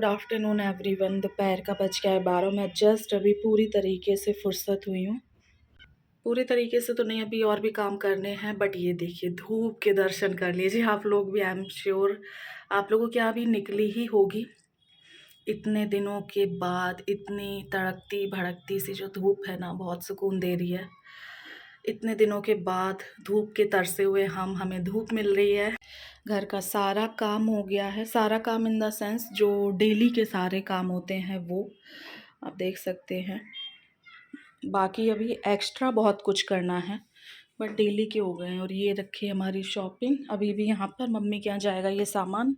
Good afternoon everyone. दोपहर का बज गया है 12। मैं जस्ट अभी पूरी तरीके से फुर्सत हुई हूँ। पूरी तरीके से तो नहीं, अभी और भी काम करने हैं, बट ये देखिए धूप के दर्शन कर लीजिए आप लोग भी। आई एम श्योर आप लोगों की अभी निकली ही होगी। इतने दिनों के बाद इतनी तड़कती भड़कती सी जो धूप है ना, बहुत सुकून दे रही है। इतने दिनों के बाद धूप के तरसे हुए हमें धूप मिल रही है। घर का सारा काम हो गया है, सारा काम इन द सेंस जो डेली के सारे काम होते हैं वो आप देख सकते हैं। बाकी अभी एक्स्ट्रा बहुत कुछ करना है, बट डेली के हो गए हैं। और ये रखी हमारी शॉपिंग, अभी भी यहाँ पर मम्मी के यहाँ जाएगा ये सामान।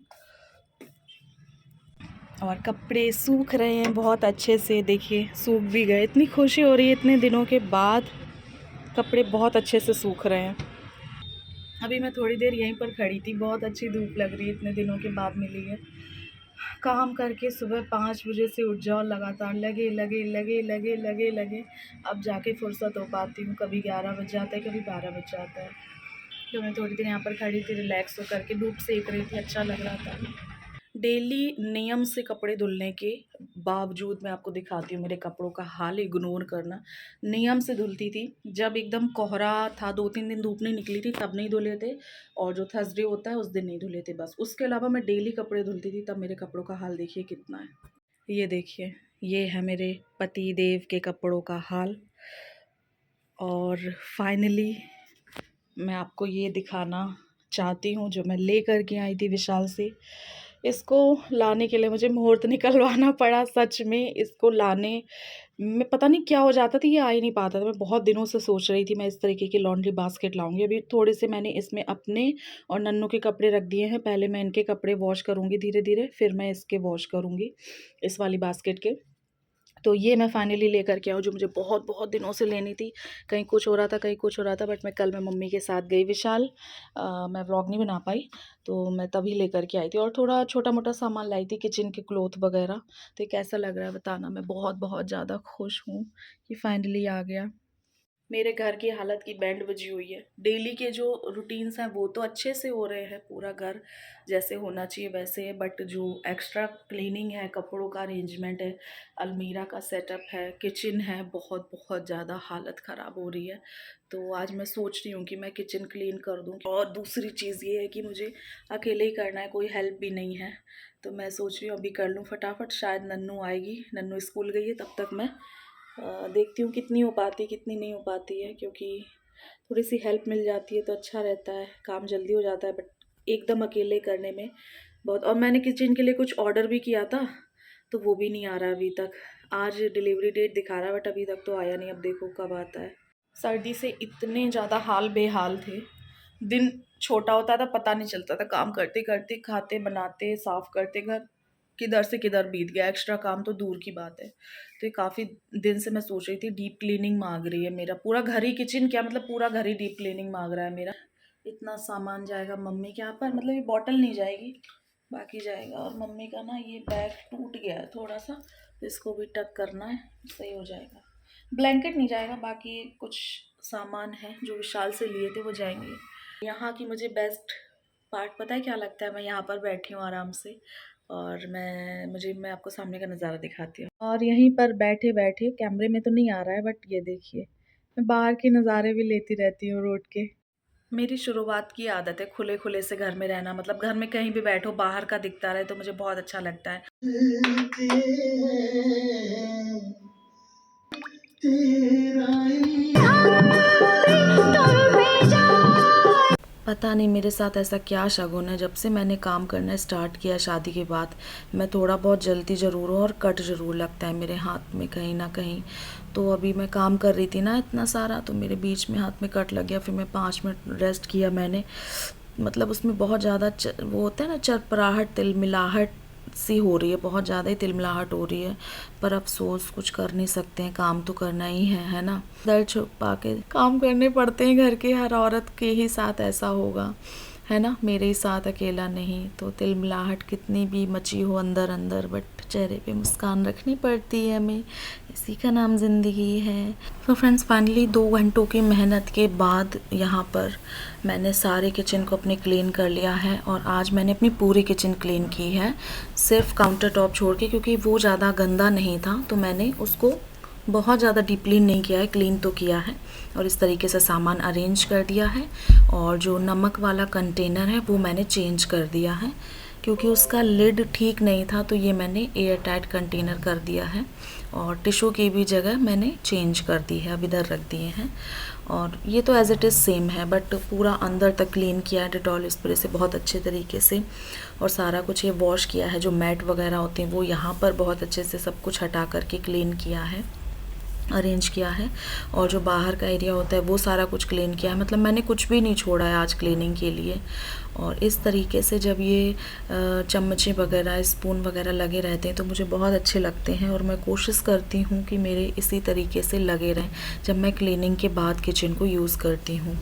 और कपड़े सूख रहे हैं बहुत अच्छे से, देखिए सूख भी गए। इतनी खुशी हो रही है, इतने दिनों के बाद कपड़े बहुत अच्छे से सूख रहे हैं। अभी मैं थोड़ी देर यहीं पर खड़ी थी, बहुत अच्छी धूप लग रही है, इतने दिनों के बाद मिली है। काम करके सुबह 5 बजे से उठ जाओ, लगातार लगे लगे लगे लगे लगे लगे, अब जाके फुर्सत हो पाती हूँ। कभी 11 बज जाता है, कभी 12 बज जाता है। तो मैं थोड़ी देर यहाँ पर खड़ी थी, रिलैक्स हो करके धूप सेक रही थी, अच्छा लग रहा था। डेली नियम से कपड़े धुलने के बावजूद मैं आपको दिखाती हूँ मेरे कपड़ों का हाल। इग्नोर करना। नियम से धुलती थी जब एकदम कोहरा था, 2-3 दिन धूप नहीं निकली थी, तब नहीं धुले थे। और जो थर्सडे होता है उस दिन नहीं धुले थे, बस। उसके अलावा मैं डेली कपड़े धुलती थी, तब मेरे कपड़ों का हाल देखिए कितना है। ये देखिए, ये है मेरे पति देव के कपड़ों का हाल। और फाइनली मैं आपको ये दिखाना चाहती हूँ जो मैं ले कर के आई थी विशाल से। इसको लाने के लिए मुझे मुहूर्त निकलवाना पड़ा। सच में इसको लाने में पता नहीं क्या हो जाता था, ये आ ही नहीं पाता था। मैं बहुत दिनों से सोच रही थी मैं इस तरीके की लॉन्ड्री बास्केट लाऊंगी। अभी थोड़े से मैंने इसमें अपने और नन्नू के कपड़े रख दिए हैं। पहले मैं इनके कपड़े वॉश करूँगी धीरे धीरे, फिर मैं इसके वॉश करूँगी, इस वाली बास्केट के। तो ये मैं फाइनली लेकर के आऊँ, जो मुझे बहुत बहुत दिनों से लेनी थी। कहीं कुछ हो रहा था, कहीं कुछ हो रहा था, बट मैं मम्मी के साथ गई विशाल। मैं व्लॉग नहीं बना पाई, तो मैं तभी लेकर के आई थी। और थोड़ा छोटा मोटा सामान लाई थी, किचन के क्लॉथ वगैरह। तो ये कैसा लग रहा है बताना। मैं बहुत बहुत ज़्यादा खुश हूँ कि फाइनली आ गया। मेरे घर की हालत की बैंड बजी हुई है। डेली के जो रूटीन्स हैं वो तो अच्छे से हो रहे हैं, पूरा घर जैसे होना चाहिए वैसे है, बट जो एक्स्ट्रा क्लीनिंग है, कपड़ों का अरेंजमेंट है, अलमीरा का सेटअप है, किचन है, बहुत बहुत ज़्यादा हालत ख़राब हो रही है। तो आज मैं सोच रही हूँ कि मैं किचन क्लीन कर दूँ। और दूसरी चीज़ ये है कि मुझे अकेले ही करना है, कोई हेल्प भी नहीं है। तो मैं सोच रही हूँ अभी कर लूँ फटाफट। शायद नन्नू आएगी, नन्नू स्कूल गई है, तब तक मैं देखती हूँ कितनी हो पाती है कितनी नहीं हो पाती है, क्योंकि थोड़ी सी हेल्प मिल जाती है तो अच्छा रहता है, काम जल्दी हो जाता है। बट एकदम अकेले करने में बहुत। और मैंने किचन के लिए कुछ ऑर्डर भी किया था, तो वो भी नहीं आ रहा अभी तक। आज डिलीवरी डेट दिखा रहा है, बट अभी तक तो आया नहीं, अब देखो कब आता है। सर्दी से इतने ज़्यादा हाल बेहाल थे। दिन छोटा होता था, पता नहीं चलता था, काम करते करते, खाते बनाते, साफ़ करते, घर किधर से किधर बीत गया। एक्स्ट्रा काम तो दूर की बात है। तो ये काफ़ी दिन से मैं सोच रही थी, डीप क्लीनिंग मांग रही है मेरा पूरा घर ही। किचन क्या, मतलब पूरा घर ही डीप क्लीनिंग मांग रहा है मेरा। इतना सामान जाएगा मम्मी के यहाँ पर, मतलब ये बॉटल नहीं जाएगी, बाकी जाएगा। और मम्मी का ना ये बैग टूट गया है थोड़ा सा, तो इसको भी टक करना है, सही हो जाएगा। ब्लैंकेट नहीं जाएगा, बाकी कुछ सामान है जो विशाल से लिए थे वो जाएंगे। यहाँ की मुझे बेस्ट पार्ट पता है क्या लगता है? मैं यहाँ पर बैठी हूँ आराम से, और मैं आपको सामने का नज़ारा दिखाती हूँ। और यहीं पर बैठे बैठे, कैमरे में तो नहीं आ रहा है, बट ये देखिए मैं बाहर के नज़ारे भी लेती रहती हूँ रोड के। मेरी शुरुआत की आदत है खुले खुले से घर में रहना, मतलब घर में कहीं भी बैठो बाहर का दिखता रहे तो मुझे बहुत अच्छा लगता है। पता नहीं मेरे साथ ऐसा क्या शगुन है, जब से मैंने काम करना स्टार्ट किया शादी के बाद, मैं थोड़ा बहुत जलती ज़रूर हूँ और कट ज़रूर लगता है मेरे हाथ में कहीं ना कहीं। तो अभी मैं काम कर रही थी ना इतना सारा, तो मेरे बीच में हाथ में कट लग गया। फिर मैं 5 मिनट रेस्ट किया मैंने, मतलब उसमें बहुत ज़्यादा वो होता है ना, चरपराहट, तिलमिलाहट सी हो रही है, बहुत ज़्यादा ही तिलमिलाहट हो रही है। पर अफसोस कुछ कर नहीं सकते हैं, काम तो करना ही है ना। दर्द छुपा के काम करने पड़ते हैं घर के, हर औरत के ही साथ ऐसा होगा। है ना, मेरे ही साथ अकेला नहीं। तो तिलमिलाहट कितनी भी मची हो अंदर अंदर, बट चेहरे पे मुस्कान रखनी पड़ती है हमें, इसी का नाम ज़िंदगी है। तो फ्रेंड्स फाइनली 2 घंटों की मेहनत के बाद यहाँ पर मैंने सारे किचन को अपने क्लीन कर लिया है। और आज मैंने अपनी पूरी किचन क्लीन की है, सिर्फ काउंटर टॉप छोड़ के, क्योंकि वो ज़्यादा गंदा नहीं था तो मैंने उसको बहुत ज़्यादा डीप क्लीन नहीं किया है, क्लीन तो किया है। और इस तरीके से सामान अरेंज कर दिया है। और जो नमक वाला कंटेनर है वो मैंने चेंज कर दिया है, क्योंकि उसका लिड ठीक नहीं था, तो ये मैंने एयर टाइट कंटेनर कर दिया है। और टिश्यू की भी जगह मैंने चेंज कर दी है, अब इधर रख दिए हैं। और ये तो एज़ इट इज़ सेम है, बट पूरा अंदर तक क्लीन किया है डिटॉल स्प्रे से बहुत अच्छे तरीके से। और सारा कुछ ये वॉश किया है, जो मैट वगैरह होते हैं वो यहाँ पर बहुत अच्छे से सब कुछ हटा करके क्लीन किया है, अरेंज किया है। और जो बाहर का एरिया होता है वो सारा कुछ क्लीन किया है, मतलब मैंने कुछ भी नहीं छोड़ा है आज क्लीनिंग के लिए। और इस तरीके से जब ये चम्मचें वगैरह, स्पून वगैरह लगे रहते हैं तो मुझे बहुत अच्छे लगते हैं। और मैं कोशिश करती हूँ कि मेरे इसी तरीके से लगे रहें जब मैं क्लीनिंग के बाद किचन को यूज़ करती हूँ।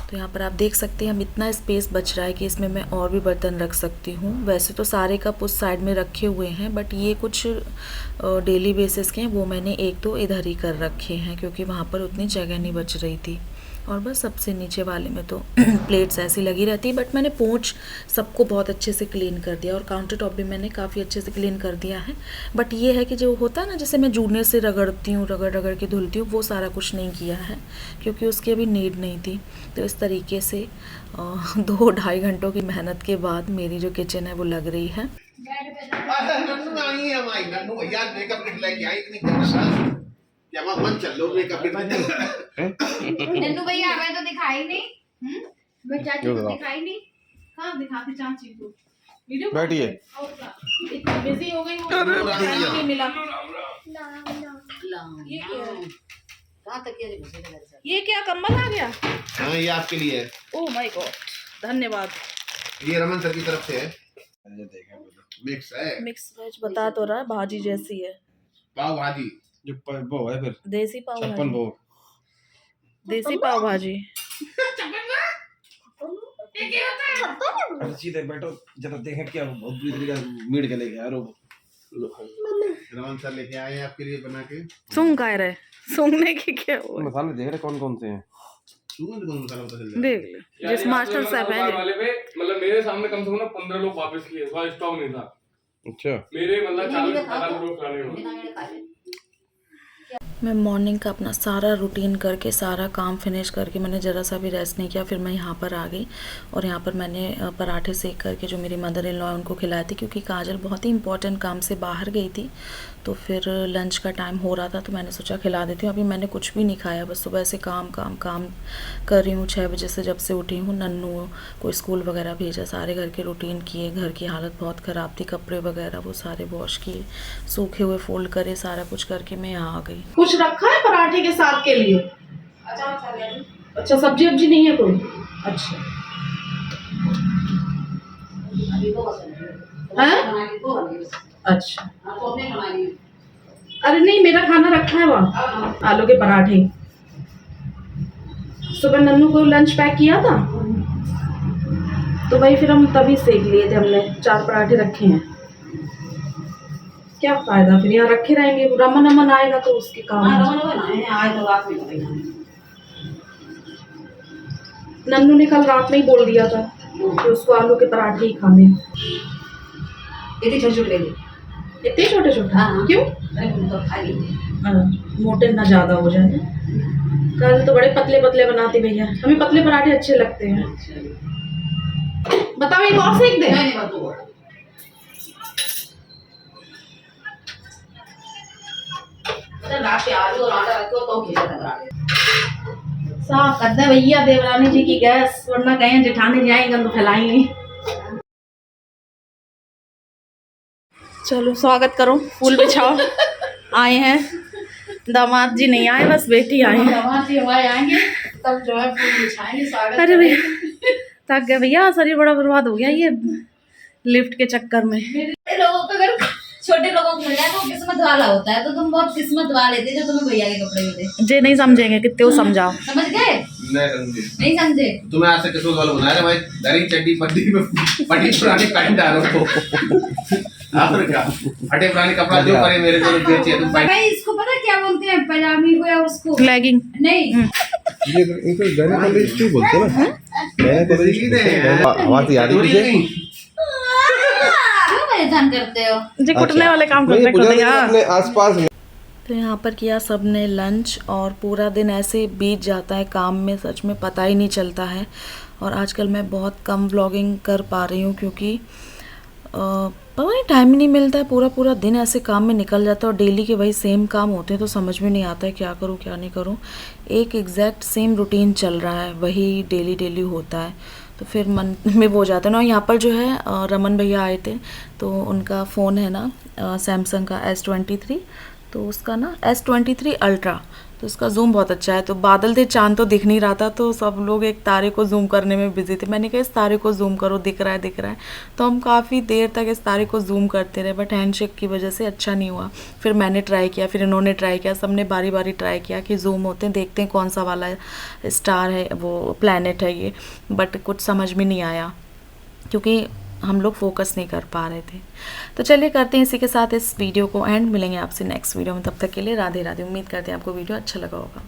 तो यहाँ पर आप देख सकते हैं हम इतना स्पेस बच रहा है कि इसमें मैं और भी बर्तन रख सकती हूँ। वैसे तो सारे कप उस साइड में रखे हुए हैं, बट ये कुछ डेली बेसिस के हैं, वो मैंने 1-2 इधर ही कर रखे हैं, क्योंकि वहाँ पर उतनी जगह नहीं बच रही थी। और बस सबसे नीचे वाले में तो प्लेट्स ऐसी लगी रहती है, बट मैंने पोंछ सबको बहुत अच्छे से क्लीन कर दिया। और काउंटर टॉप भी मैंने काफ़ी अच्छे से क्लीन कर दिया है। बट ये है कि जो होता है ना, जैसे मैं जूने से रगड़ती हूँ, रगड़ के धुलती हूँ, वो सारा कुछ नहीं किया है, क्योंकि उसकी अभी नीड नहीं थी। तो इस तरीके से 2-2.5 घंटों की मेहनत के बाद मेरी जो किचन है वो लग रही है। नन्नू भैया हमें तो दिखाई नहीं, मैं चाची को दिखाई नहीं। कहाँ दिखाती चाची को? वीडियो बैठिए। इतनी बिजी हो गई नहीं मिला। ये क्या कम्बल आ गया? हाँ, ये आपके लिए है। ओह माय गॉड, धन्यवाद। ये रमन सर की तरफ से है। मिक्स है, मिक्स वेज बता तो रहा है, भाजी जैसी है, पाव भाजी जो वो है, फिर देसी पाव 56 भाजी, वो देसी पाव भाजी। सीधे बैठो जरा देखें क्या बहुत बुरी तरीके से मीट के लेके आ रहे हो। रमन सर लेके आए हैं आपके लिए बना के। सूंघ का रहे, सूंघने की क्या हुआ? मसाले देख रहे कौन कौन से हैं। सुगंध कौन मसाला पता चल जाए। देख ले, जिस मास्टर साहब हैं वाले पे मतलब मेरे सामने कम से कम 15 लोग वापस किए, वहाँ स्टॉक नहीं था। अच्छा, मेरे मतलब 40-50 लोग खा रहे हो। मैं मॉर्निंग का अपना सारा रूटीन करके, सारा काम फिनिश करके मैंने ज़रा सा भी रेस्ट नहीं किया। फिर मैं यहाँ पर आ गई और यहाँ पर मैंने पराठे सेक करके जो मेरी मदर इन लॉ है उनको खिलाए थे, क्योंकि काजल बहुत ही इंपॉर्टेंट काम से बाहर गई थी। तो फिर लंच का टाइम हो रहा था तो मैंने सोचा खिला देती हूँ। अभी मैंने कुछ भी नहीं खाया, बस सुबह से काम कर रही हूँ। 6 बजे से जब से उठी हूँ, नन्नू को स्कूल वगैरह भेजा, सारे घर के रूटीन किए। घर की हालत बहुत ख़राब थी, कपड़े वगैरह वो सारे वॉश किए, सूखे हुए फोल्ड करे, सारा कुछ करके मैं यहाँ आ गई। कुछ रखा है पराठे के साथ के लिए? अच्छा, सब्जी वब्जी नहीं है कोई? अच्छा, अच्छा। अरे नहीं, मेरा खाना रखा है वहाँ, आलू के पराठे। सुबह नन्नू को लंच पैक किया था तो भाई फिर हम तभी सेक लिए थे, हमने 4 पराठे रखे हैं। क्या फायदा, फिर यहाँ रखे रहेंगे, रमन आएगा तो उसके काम। नन्नू ने कल रात में ही बोल दिया था कि उसको आलू के पराठे ही खाने। इतने छोटे छोटे? हाँ। क्यों? मोटे ना ज्यादा हो जाए। कल तो बड़े पतले पतले बनाती भैया, हमें पतले पराठे अच्छे लगते हैं। बताओ एक और सेक दे? साफ कर दे भैया देवरानी जी की गैस, वरना कहें जेठानी जाएंगे तो फैलाएंगे। चलो स्वागत करो, फूल बिछाओ। आए हैं दामाद जी, नहीं आए, बस बेटी आए हैं। दामाद जी हमारे आएंगे तब जो है फूल बिछाएंगे, स्वागत। अरे भैया थक गए भैया, शरीर बड़ा बर्बाद हो गया ये लिफ्ट के चक्कर में। लोगों को अगर छोटे लोगों को मिला तो किस्मत वाला होता है, तो तुम बहुत किस्मत वाले थे जो तुम्हें भैया के कपड़े मिले। जे नहीं समझेंगे कितने वो समझाओ। समझ गए? मैं समझी नहीं समझे। तुम्हें आज से किशोर वालों बना रहे भाई दरी चड्डी पट्टी में पट्टी पुरानी पैंट डालो तो और क्या फटे पुराने कपड़ा जो करे मेरे को बेचे तुम पैंट भाई इसको पता क्या बोलते हैं, पजामी को या उसको लेगिंग। नहीं। ये इनको गाने कॉलेज क्यों बोलते हैं ना? गाने कॉलेज आवाज याद है तुझे? क्यों परेशान करते हो? जी कुटने अच्छा। वाले काम नहीं, करते पूजा करते ने यार। अपने आसपास में तो यहाँ पर किया सबने लंच और पूरा दिन ऐसे बीत जाता है काम में, सच में पता ही नहीं चलता है। और आजकल मैं बहुत कम व्लॉगिंग कर पा रही हूँ क्योंकि पता नहीं टाइम ही नहीं मिलता है। पूरा पूरा दिन ऐसे काम में निकल जाता है और डेली के वही सेम काम होते हैं तो समझ में नहीं आता है क्या करूँ क्या नहीं करूँ। एक एग्जैक्ट सेम रूटीन चल रहा है, वही डेली होता है तो फिर मन में वो हो जाता है ना। यहाँ पर जो है रमन भैया आए थे तो उनका फ़ोन है ना सैमसंग का S23, तो उसका ना S23 अल्ट्रा, तो उसका जूम बहुत अच्छा है। तो बादल थे, चांद तो दिख नहीं रहा था तो सब लोग एक तारे को जूम करने में बिजी थे। मैंने कहा इस तारे को जूम करो, दिख रहा है। तो हम काफ़ी देर तक इस तारे को जूम करते रहे बट हैंडशेक की वजह से अच्छा नहीं हुआ। फिर मैंने ट्राई किया, फिर इन्होंने ट्राई किया, सबने बारी बारी ट्राई किया कि जूम होते हैं, देखते हैं कौन सा वाला स्टार है, वो प्लैनेट है ये। बट कुछ समझ में नहीं आया क्योंकि हम लोग फोकस नहीं कर पा रहे थे। तो चलिए करते हैं इसी के साथ इस वीडियो को एंड। मिलेंगे आपसे नेक्स्ट वीडियो में, तब तक के लिए राधे राधे। उम्मीद करते हैं आपको वीडियो अच्छा लगा होगा।